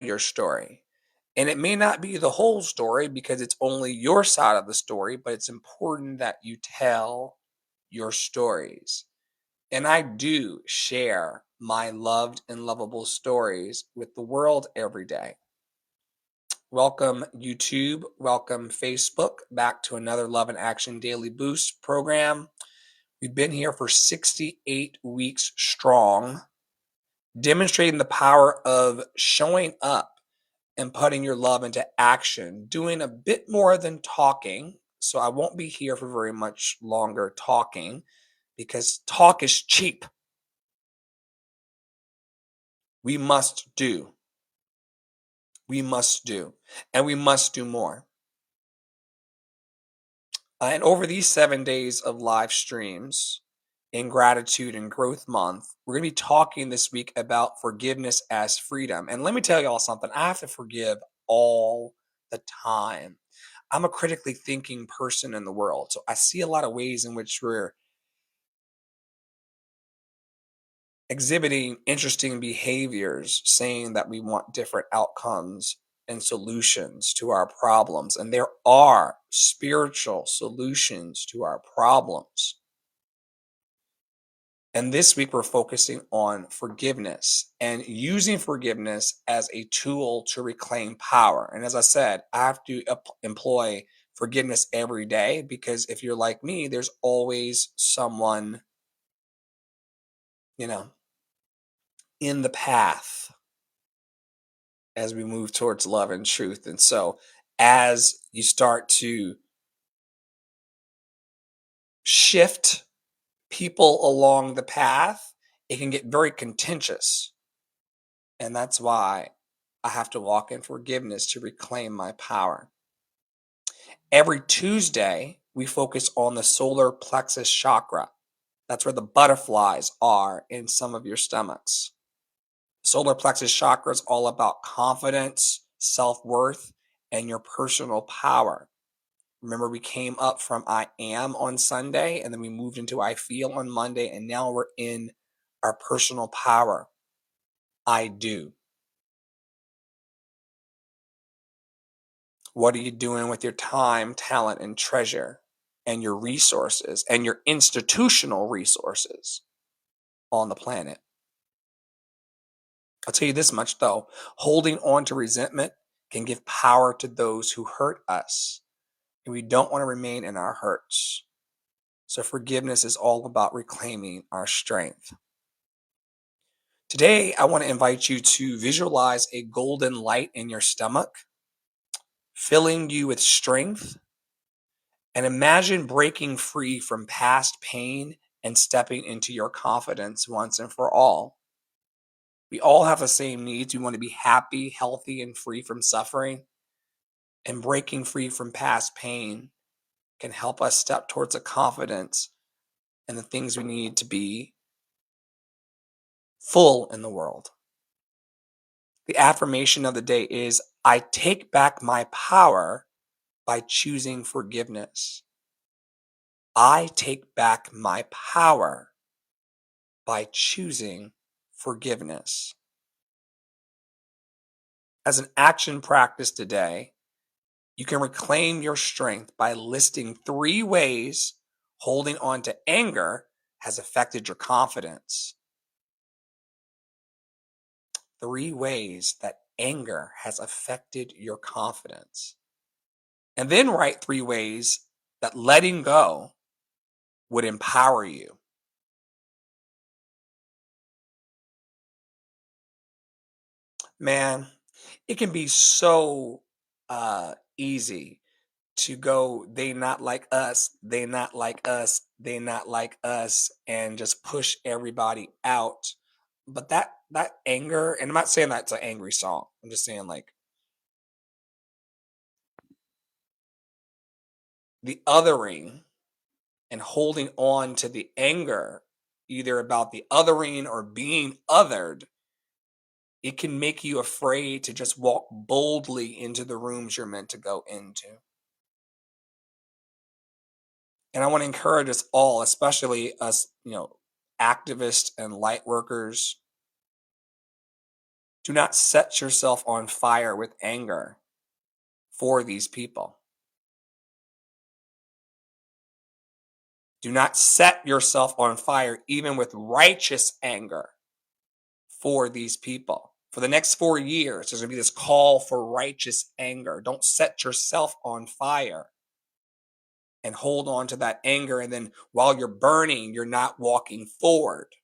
your story. And it may not be the whole story because it's only your side of the story, but it's important that you tell your stories. And I do share my loved and lovable stories with the world every day. Welcome, YouTube. Welcome, Facebook, back to another Love and Action Daily Boost program. We've been here for 68 weeks strong, demonstrating the power of showing up and putting your love into action, doing a bit more than talking. So I won't be here for very much longer talking because talk is cheap. We must do. We must do. And we must do more. And over these 7 days of live streams in Gratitude and Growth Month, we're going to be talking this week about forgiveness as freedom. And let me tell y'all something. I have to forgive all the time. I'm a critically thinking person in the world. So I see a lot of ways in which we're exhibiting interesting behaviors, saying that we want different outcomes and solutions to our problems. And there are spiritual solutions to our problems. And this week, we're focusing on forgiveness and using forgiveness as a tool to reclaim power. And as I said, I have to employ forgiveness every day because if you're like me, there's always someone, you know, in the path as we move towards love and truth. And so, as you start to shift people along the path, it can get very contentious. And that's why I have to walk in forgiveness to reclaim my power. Every Tuesday, we focus on the solar plexus chakra. That's where the butterflies are in some of your stomachs. Solar plexus chakra is all about confidence, self-worth, and your personal power. Remember, we came up from I am on Sunday, and then we moved into I feel on Monday, and now we're in our personal power. I do. What are you doing with your time, talent, and treasure, and your resources, and your institutional resources on the planet? I'll tell you this much, though. Holding on to resentment can give power to those who hurt us, and we don't want to remain in our hurts. So forgiveness is all about reclaiming our strength. Today, I want to invite you to visualize a golden light in your stomach, filling you with strength, and imagine breaking free from past pain and stepping into your confidence once and for all. We all have the same needs. We want to be happy, healthy, and free from suffering. And breaking free from past pain can help us step towards a confidence and the things we need to be full in the world. The affirmation of the day is I take back my power by choosing forgiveness. I take back my power by choosing forgiveness. As an action practice today, you can reclaim your strength by listing 3 ways holding on to anger has affected your confidence. 3 ways that anger has affected your confidence. And then write 3 ways that letting go would empower you. Man, it can be so easy to go, they not like us, they not like us, they not like us, and just push everybody out. But that anger, and I'm not saying that's an angry song. I'm just saying like the othering and holding on to the anger, either about the othering or being othered, it can make you afraid to just walk boldly into the rooms you're meant to go into. And I want to encourage us all, especially us, activists and light workers, Do not set yourself on fire with anger for these people. Do not set yourself on fire, even with righteous anger, for these people. For the next 4 years, there's going to be this call for righteous anger. Don't set yourself on fire and hold on to that anger. And then while you're burning, you're not walking forward.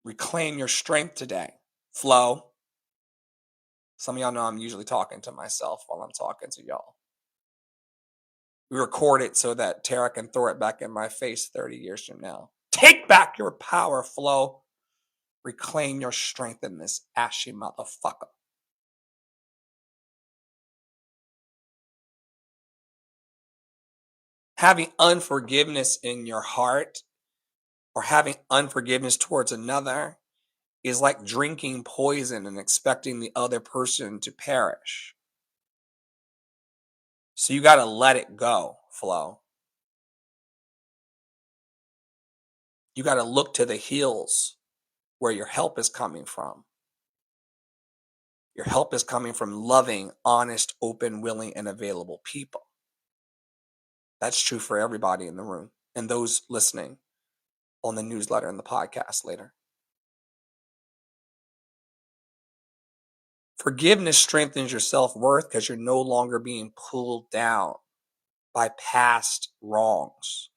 Reclaim your strength today. Flow. Some of y'all know I'm usually talking to myself while I'm talking to y'all. We record it so that Tara can throw it back in my face 30 years from now. Take back your power, Flow. Reclaim your strength in this ashy motherfucker. Having unforgiveness in your heart or having unforgiveness towards another is like drinking poison and expecting the other person to perish. So you got to let it go, Flow. You got to look to the hills where your help is coming from. Your help is coming from loving, honest, open, willing, and available people. That's true for everybody in the room and those listening on the newsletter and the podcast later. Forgiveness strengthens your self-worth because you're no longer being pulled down by past wrongs.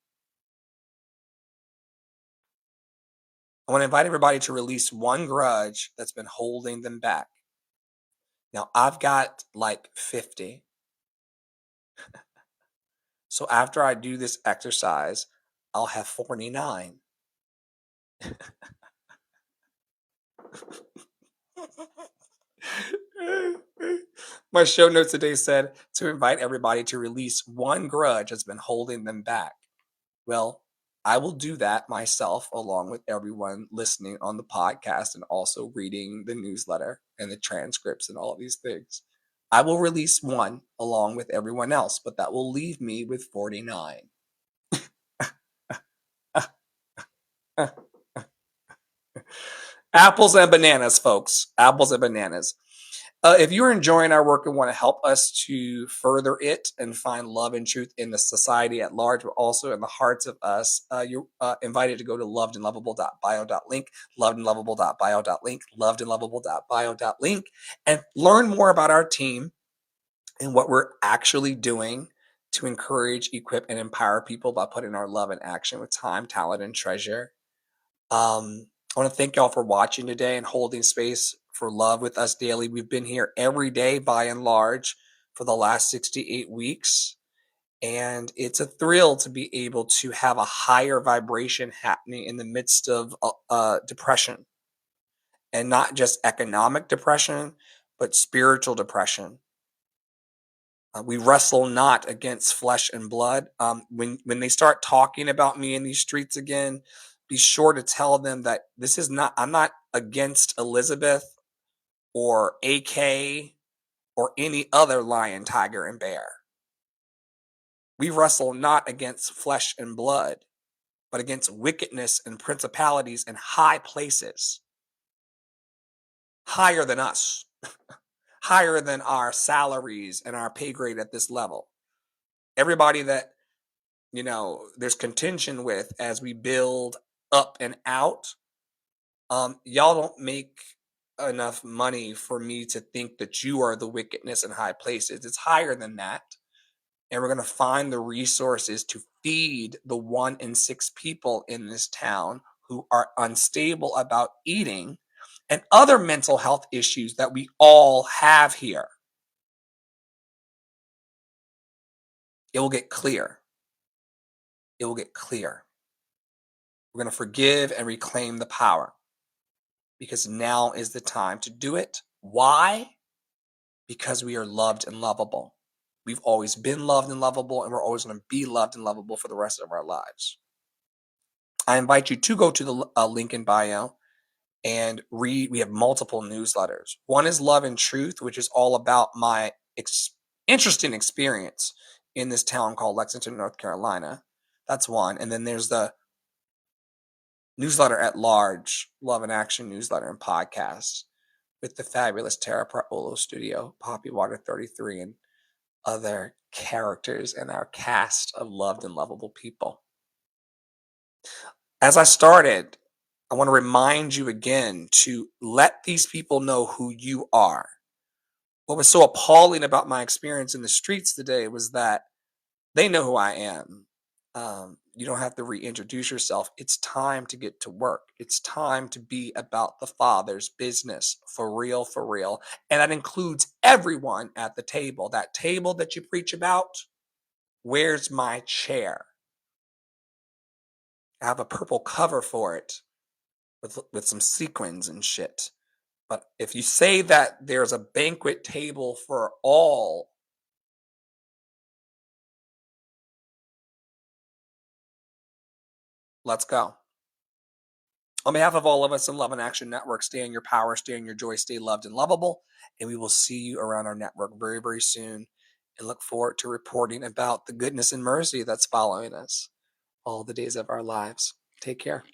I want to invite everybody to release one grudge that's been holding them back. Now, I've got like 50. So after I do this exercise, I'll have 49. My show notes today said to invite everybody to release one grudge that's been holding them back. Well, I will do that myself along with everyone listening on the podcast and also reading the newsletter and the transcripts and all of these things. I will release one along with everyone else, but that will leave me with 49. Apples and bananas, folks. Apples and bananas. If you're enjoying our work and want to help us to further it and find love and truth in the society at large, but also in the hearts of us, you're invited to go to lovedandlovable.bio.link, lovedandlovable.bio.link, lovedandlovable.bio.link, and learn more about our team and what we're actually doing to encourage, equip, and empower people by putting our love in action with time, talent, and treasure. I want to thank y'all for watching today and holding space for love with us daily. We've been here every day by and large for the last 68 weeks. And it's a thrill to be able to have a higher vibration happening in the midst of depression. And not just economic depression, but spiritual depression. We wrestle not against flesh and blood. When they start talking about me in these streets again, be sure to tell them that this is not, I'm not against Elizabeth or AK or any other lion, tiger, and bear. We wrestle not against flesh and blood, but against wickedness and principalities in high places, higher than us, higher than our salaries and our pay grade at this level. Everybody that there's contention with as we build up and out. Y'all don't make enough money for me to think that you are the wickedness in high places. It's higher than that. And we're going to find the resources to feed the 1 in 6 people in this town who are unstable about eating and other mental health issues that we all have here. It will get clear. It will get clear. We're going to forgive and reclaim the power because now is the time to do it. Why? Because we are loved and lovable. We've always been loved and lovable, and we're always going to be loved and lovable for the rest of our lives. I invite you to go to the link in bio and read. We have multiple newsletters. One is Love and Truth, which is all about my interesting experience in this town called Lexington, North Carolina. That's one. And then there's the newsletter at large, Love and Action newsletter and podcast with the fabulous Tara Olo Studio, Poppy Water 33, and other characters in our cast of loved and lovable people. As I started, I want to remind you again to let these people know who you are. What was so appalling about my experience in the streets today was that they know who I am. You don't have to reintroduce yourself. It's time to get to work. It's time to be about the Father's business for real, for real. And that includes everyone at the table. That table that you preach about, where's my chair? I have a purple cover for it with some sequins and shit. But if you say that there's a banquet table for all, let's go. On behalf of all of us in Love and Action Network, stay in your power, stay in your joy, stay loved and lovable. And we will see you around our network very, very soon. And look forward to reporting about the goodness and mercy that's following us all the days of our lives. Take care.